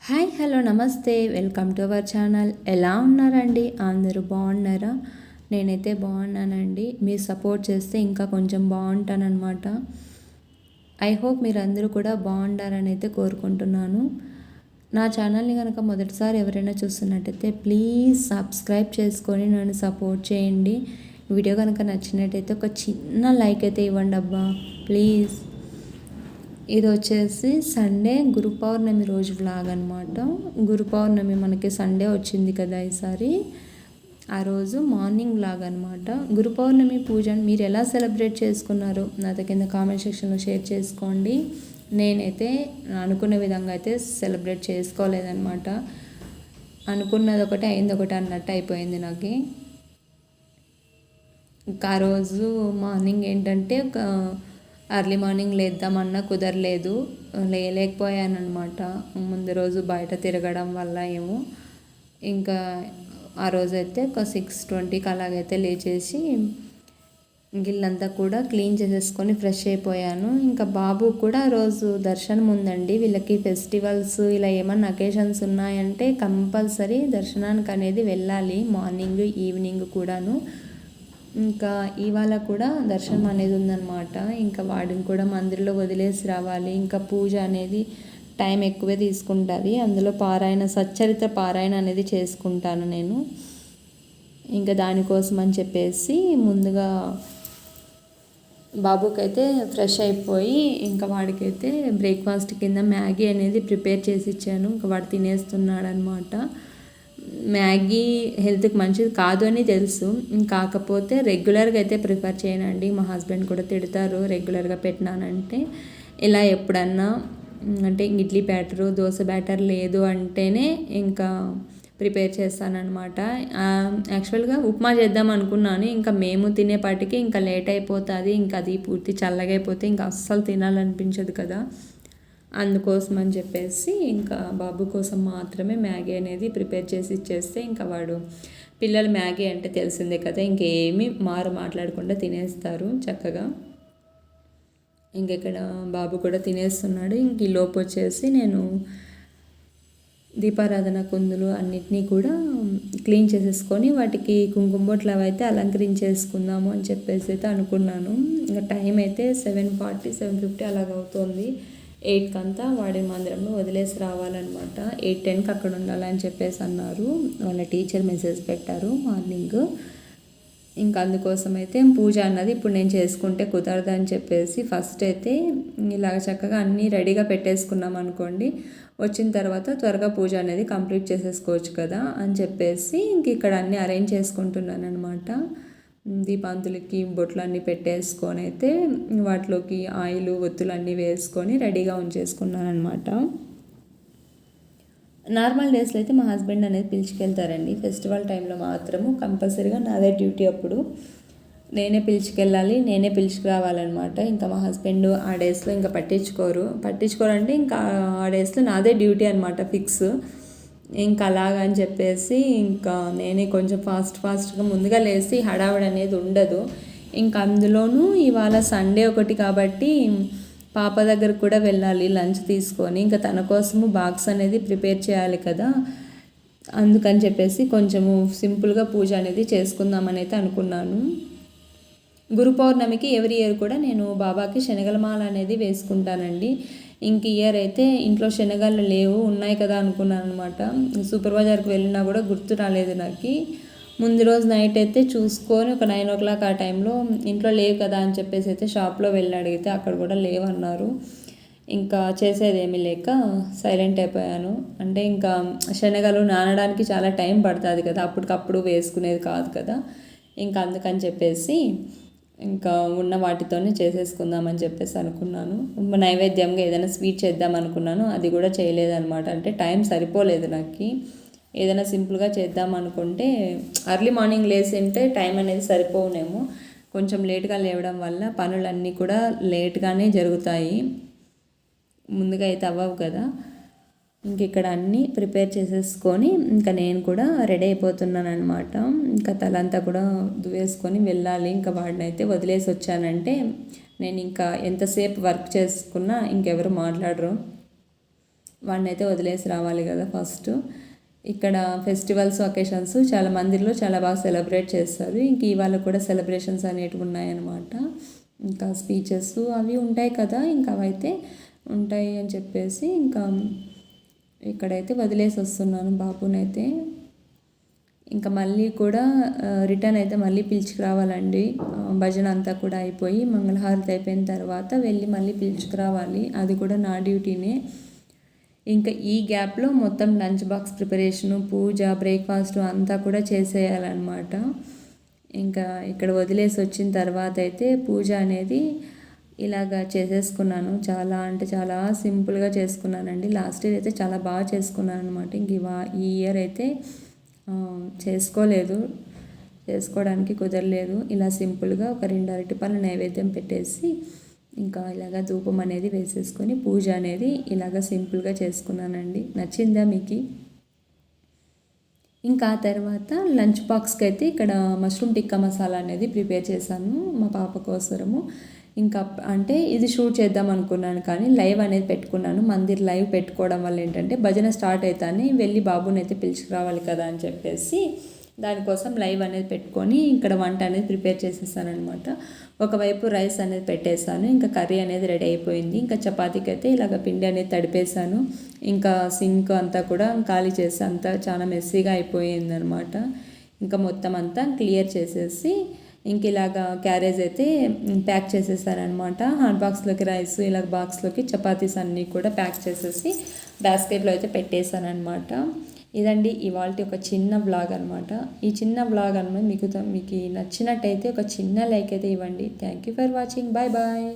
Hi hello నమస్తే welcome to our channel. ఎలా ఉన్నారండి? అందరూ బాగున్నారా? నేనైతే బాగున్నానండి. మీరు సపోర్ట్ చేస్తే ఇంకా కొంచెం బాగుంటానన్నమాట. ఐ హోప్ మీరందరూ కూడా బాగుండాలని అయితే కోరుకుంటున్నాను. నా ఛానల్ని కనుక మొదటిసారి ఎవరైనా చూస్తున్నట్టయితే ప్లీజ్ సబ్స్క్రైబ్ చేసుకొని నన్ను సపోర్ట్ చేయండి. వీడియో కనుక నచ్చినట్టయితే ఒక చిన్న లైక్ అయితే ఇవ్వండి అబ్బా ప్లీజ్. ఇది వచ్చేసి సండే గురు పౌర్ణమి రోజు వ్లాగ్ అనమాట. గురు పౌర్ణమి మనకి సండే వచ్చింది కదా ఈసారి. ఆ రోజు మార్నింగ్ వ్లాగ్ అనమాట. గురు పౌర్ణమి పూజను మీరు ఎలా సెలబ్రేట్ చేసుకున్నారు నాతో కింద కామెంట్ సెక్షన్లో షేర్ చేసుకోండి. నేనైతే అనుకున్న విధంగా అయితే సెలబ్రేట్ చేసుకోలేదన్నమాట. అనుకున్నది ఒకటి అయింది ఒకటి అన్నట్టు అయిపోయింది నాకు. ఇంకా ఆ రోజు మార్నింగ్ ఏంటంటే ఒక ఎర్లీ మార్నింగ్ లేద్దామన్నా కుదరలేదు, లేకపోయాను అనమాట. ముందు రోజు బయట తిరగడం వల్ల ఏమో ఇంకా ఆ రోజైతే ఒక 6:20కి అలాగైతే లేచేసి గిల్లంతా కూడా క్లీన్ చేసేసుకొని ఫ్రెష్ అయిపోయాను. ఇంకా బాబు కూడా ఆ రోజు దర్శనం ఉందండి. వీళ్ళకి ఫెస్టివల్స్ ఇలా ఏమన్నా అకేషన్స్ ఉన్నాయంటే కంపల్సరీ దర్శనానికి అనేది వెళ్ళాలి, మార్నింగ్ ఈవినింగ్ కూడాను. ఇంకా ఇవాళ కూడా దర్శనం అనేది ఉందన్నమాట. ఇంకా వాడిని కూడా మందిరంలో వదిలేసి రావాలి. ఇంకా పూజ అనేది టైం ఎక్కువే తీసుకుంటుంది. అందులో పారాయణ సచ్చరిత్ర పారాయణ అనేది చేసుకుంటాను నేను. ఇంకా దానికోసం అని చెప్పేసి ముందుగా బాబుకైతే ఫ్రెష్ అయిపోయి ఇంకా వాడికైతే బ్రేక్ఫాస్ట్ కింద మ్యాగీ అనేది ప్రిపేర్ చేసి ఇచ్చాను. ఇంకా వాడు తినేస్తున్నాడు అనమాట. మ్యాగీ హెల్త్కి మంచిది కాదు అని తెలుసు, కాకపోతే రెగ్యులర్గా అయితే ప్రిఫర్ చేయనండి. మా హస్బెండ్ కూడా తిడతారు రెగ్యులర్గా పెట్టినానంటే. ఇలా ఎప్పుడన్నా అంటే ఇడ్లీ బ్యాటరు దోశ బ్యాటర్ లేదు అంటేనే ఇంకా ప్రిపేర్ చేస్తానన్నమాట. యాక్చువల్గా ఉప్మా చేద్దాం అనుకున్నాను. ఇంకా మేము తినేపాటికి ఇంకా లేట్ అయిపోతుంది. ఇంకా అది పూర్తి చల్లగా అయిపోతే ఇంకా అస్సలు తినాలనిపించదు కదా. అందుకోసం అని చెప్పేసి ఇంకా బాబు కోసం మాత్రమే మ్యాగీ అనేది ప్రిపేర్ చేసి ఇచ్చేస్తే ఇంకా వాడు పిల్లలు మ్యాగీ అంటే తెలిసిందే కదా, ఇంకేమీ మాట్లాడకుండా తినేస్తారు చక్కగా. ఇంకెక్కడ బాబు కూడా తినేస్తున్నాడు. ఇంక ఈ లోపు వచ్చేసి నేను దీపారాధన కుందులు అన్నిటినీ కూడా క్లీన్ చేసేసుకొని వాటికి కుంకుమ బొట్లు అవైతే అలంకరించేసుకుందాము అని చెప్పేసి అయితే అనుకున్నాను. ఇంకా టైం అయితే 7:40 7:50 అలాగవుతుంది. 8కి అంతా వాడి మందిరంలో వదిలేసి రావాలన్నమాట. 8:10కి అక్కడ ఉండాలని చెప్పేసి అన్నారు. వాళ్ళ టీచర్ మెసేజ్ పెట్టారు మార్నింగ్. ఇంకా అందుకోసం అయితే పూజ అన్నది ఇప్పుడు నేను చేసుకుంటే కుదరదని చెప్పేసి ఫస్ట్ అయితే ఇలాగ చక్కగా అన్నీ రెడీగా పెట్టేసుకున్నాం అనుకోండి, వచ్చిన తర్వాత త్వరగా పూజ అనేది కంప్లీట్ చేసేసుకోవచ్చు కదా అని చెప్పేసి ఇంక ఇక్కడ అన్నీ అరేంజ్ చేసుకుంటున్నాను అనమాట. దీపాంతులకి బొట్లన్నీ పెట్టేసుకొని అయితే వాటిలోకి ఆయిల్ ఒత్తులు అన్నీ వేసుకొని రెడీగా ఉంచేసుకున్నాను అనమాట. నార్మల్ డేస్లో అయితే మా హస్బెండ్ అనేది పిలుచుకెళ్తారండి. ఫెస్టివల్ టైంలో మాత్రము కంపల్సరీగా నాదే డ్యూటీ. అప్పుడు నేనే పిలుచుకెళ్ళాలి, నేనే పిలుచుకురావాలన్నమాట. ఇంకా మా హస్బెండ్ ఆ డేస్లో ఇంకా పట్టించుకోరంటే ఇంకా ఆ డేస్లో నాదే డ్యూటీ అనమాట ఫిక్స్. ఇంకా అలాగని చెప్పేసి ఇంకా నేనే కొంచెం ఫాస్ట్గా ముందుగా లేచి హడావిడి అనేది ఉండదు. ఇంకా అందులోనూ ఇవాళ సండే ఒకటి కాబట్టి పాప దగ్గర కూడా వెళ్ళాలి లంచ్ తీసుకొని. ఇంకా తన కోసము బాక్స్ అనేది ప్రిపేర్ చేయాలి కదా, అందుకని చెప్పేసి కొంచెము సింపుల్గా పూజ అనేది చేసుకుందామని అయితే అనుకున్నాను. గురు పౌర్ణమికి ఎవ్రీ ఇయర్ కూడా నేను బాబాకి శనగల మాల అనేది వేసుకుంటానండి. ఇంక ఇయర్ అయితే ఇంట్లో శనగలు లేవు, ఉన్నాయి కదా అనుకున్నాను అనమాట. సూపర్ బజార్కి వెళ్ళినా కూడా గుర్తు రాలేదు నాకు. ముందు రోజు నైట్ అయితే చూసుకొని ఒక 9 o'clock ఆ టైంలో ఇంట్లో లేవు కదా అని చెప్పేసి అయితే షాప్లో వెళ్ళి అడిగితే అక్కడ కూడా లేవన్నారు. ఇంకా చేసేది ఏమీ లేక సైలెంట్ అయిపోయాను. అంటే ఇంకా శనగలు నానడానికి చాలా టైం పడుతుంది కదా, అప్పటికప్పుడు వేసుకునేది కాదు కదా. ఇంకా అందుకని చెప్పేసి ఇంకా ఉన్న వాటితోనే చేసేసుకుందామని చెప్పేసి అనుకున్నాను. నైవేద్యంగా ఏదైనా స్వీట్ చేద్దాం అనుకున్నాను, అది కూడా చేయలేదన్నమాట. అంటే టైం సరిపోలేదు నాకు. ఏదైనా సింపుల్గా చేద్దాం అనుకుంటే ఎర్లీ మార్నింగ్ లేచింటే టైం అనేది సరిపోనేమో. కొంచెం లేట్గా లేవడం వల్ల పనులన్నీ కూడా లేట్గానే జరుగుతాయి, ముందుగా అయితే అవ్వవు కదా. ఇంక ఇక్కడ అన్నీ ప్రిపేర్ చేసేసుకొని ఇంకా నేను కూడా రెడీ అయిపోతున్నాను అనమాట. ఇంకా తలంతా కూడా దువ్వేసుకొని వెళ్ళాలి. ఇంకా వాడిని అయితే వదిలేసి వచ్చానంటే నేను ఇంకా ఎంతసేపు వర్క్ చేసుకున్నా ఇంకెవరు మాట్లాడరు. వాడిని అయితే వదిలేసి రావాలి కదా ఫస్ట్. ఇక్కడ ఫెస్టివల్స్ అకేషన్స్ చాలా మందిర్లో చాలా బాగా సెలబ్రేట్ చేస్తారు. ఇంక ఇవాళ కూడా సెలబ్రేషన్స్ అనేటివి ఉన్నాయన్నమాట. ఇంకా స్పీచెస్ అవి ఉంటాయి కదా, ఇంకా అవైతే ఉంటాయి అని చెప్పేసి ఇంకా ఇక్కడైతే వదిలేసి వస్తున్నాను బాబునైతే. ఇంకా మళ్ళీ కూడా రిటర్న్ అయితే మళ్ళీ పిలుచుకురావాలండి. భజన అంతా కూడా అయిపోయి మంగళహారతి అయిపోయిన తర్వాత వెళ్ళి మళ్ళీ పిలుచుకురావాలి, అది కూడా నా డ్యూటీనే. ఇంకా ఈ గ్యాప్లో మొత్తం లంచ్ బాక్స్ ప్రిపరేషను, పూజ, బ్రేక్ఫాస్ట్ అంతా కూడా చేసేయాలన్నమాట. ఇంకా ఇక్కడ వదిలేసి వచ్చిన తర్వాత అయితే పూజ అనేది ఇలాగా చేసేసుకున్నాను. చాలా అంటే చాలా సింపుల్గా చేసుకున్నానండి. లాస్ట్ ఇయర్ అయితే చాలా బాగా చేసుకున్నాను అనమాట. ఇంక ఈ ఇయర్ అయితే చేసుకోవడానికి కుదరలేదు. ఇలా సింపుల్గా ఒక 2 అరటిపళ్ళు నైవేద్యం పెట్టేసి ఇంకా ఇలాగ ధూపం అనేది వేసేసుకొని పూజ అనేది ఇలాగ సింపుల్గా చేసుకున్నానండి. నచ్చిందా మీకు? ఇంకా ఆ తర్వాత లంచ్ బాక్స్కి అయితే ఇక్కడ మష్రూమ్ టిక్కా మసాలా అనేది ప్రిపేర్ చేశాను మా పాప కోసము. ఇంకా అంటే ఇది షూట్ చేద్దాం అనుకున్నాను కానీ లైవ్ అనేది పెట్టుకున్నాను. మందిర్ లైవ్ పెట్టుకోవడం వల్ల ఏంటంటే భజన స్టార్ట్ అవుతానే వెళ్ళి బాబుని అయితే పిలుచుకురావాలి కదా అని చెప్పేసి దానికోసం లైవ్ అనేది పెట్టుకొని ఇక్కడ వంట అనేది ప్రిపేర్ చేసేసానమాట. ఒకవైపు రైస్ అనేది పెట్టేశాను, ఇంకా కర్రీ అనేది రెడీ అయిపోయింది. ఇంకా చపాతీకి అయితే ఇలాగ పిండి అనేది తడిపేశాను. ఇంకా సింక్ అంతా కూడా ఖాళీ చేసి అంతా చాలా మెస్సీగా అయిపోయింది అనమాట. ఇంకా మొత్తం అంతా క్లియర్ చేసేసి ఇంక ఇలాగ క్యారేజ్ అయితే ప్యాక్ చేసేసానమాట. హాట్ బాక్స్లోకి రైస్, ఇలాగ బాక్స్లోకి చపాతీస్ అన్నీ కూడా ప్యాక్ చేసేసి బాస్కెట్లో అయితే పెట్టేశానమాట. ఇదండి ఇవాల్టి ఒక చిన్న వ్లాగ్ అనమాట. ఈ చిన్న వ్లాగ్ అనమాట మీకు నచ్చినట్టయితే ఒక చిన్న లైక్ అయితే ఇవ్వండి. Thank you for watching. Bye bye.